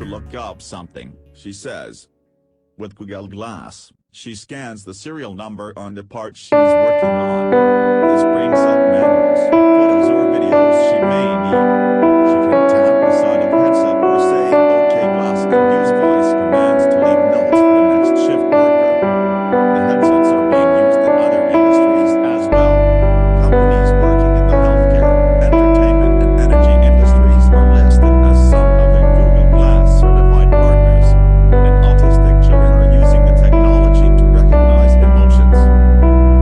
to look up something, she says. With Google Glass, she scans the serial number on the part she's working on. This brings up manuals, photos or videos she may need. She can tap the side of headset or say, "OK Glass," and use voice commands to leave notes for the next shift worker. The headsets are being used in other industries as well. Companies working in the healthcare, entertainment, and energy industries are listed as some of the Google Glass certified partners. And autistic children are using the technology to recognize emotions.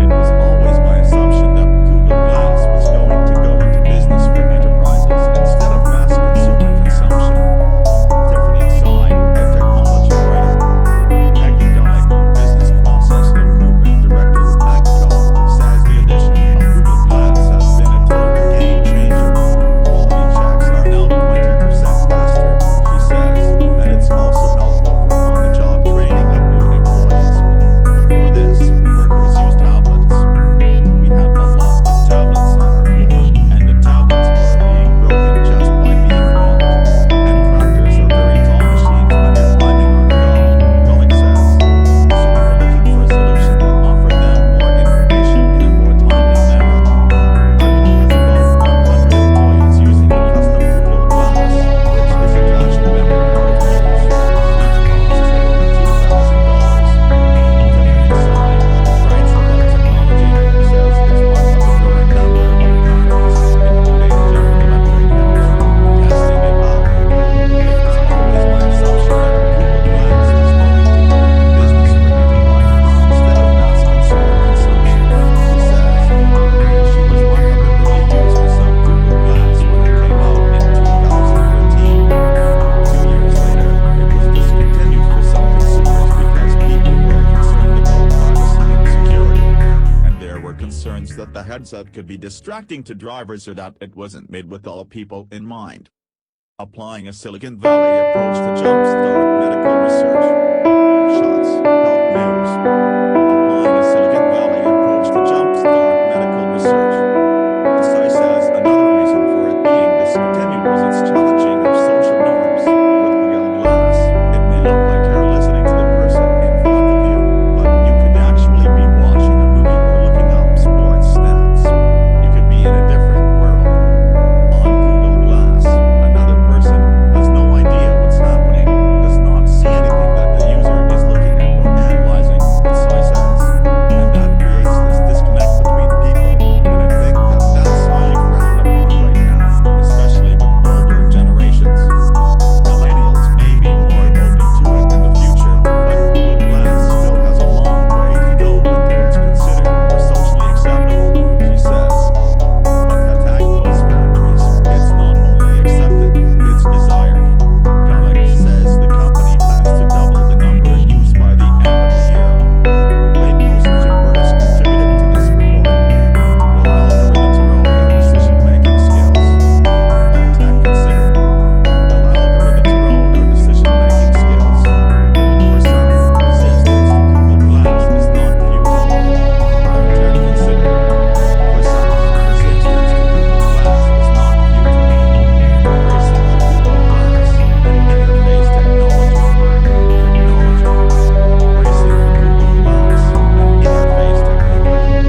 It was always my assumption that Google Glass was going to go into business for enterprises instead of mass consumer consumption. Tiffany Tsai, a technology writer, academic, business process improvement director with AGCO, says the addition of Google Glass has been a total game changer. Quality checks are now 20% faster, she says, and it's also helpful for on-the-job training of new employees. Before this, workers used tablets. We had a lot of tablets on our floor, and the tablets were being broken just by being dropped. And tractors are very tall machines when you're climbing on a going says. So we were looking for a solution that offered them more information in a more timely manner. AGCO has about 100 employees using a custom Futile glass, which is attached to memory cartridges. Each costs over $2,000. Tiffany Tsai, who writes about technology, says it's one of a growing number of companies, including General Electric and Minn, testing it out. It was always my assumption that Google Glass was going to go into business for enterprises instead of mass consumer consumption, she says. She was one of the early users of Google Glass when it came out in 2013. 2 years later, it was discontinued for some consumers because people were concerned about privacy and security. And there were concerns that the headset could be distracting to drivers or that it wasn't made with all people in mind. Applying a Silicon Valley approach to jumpstart medical research. Shots, Health News.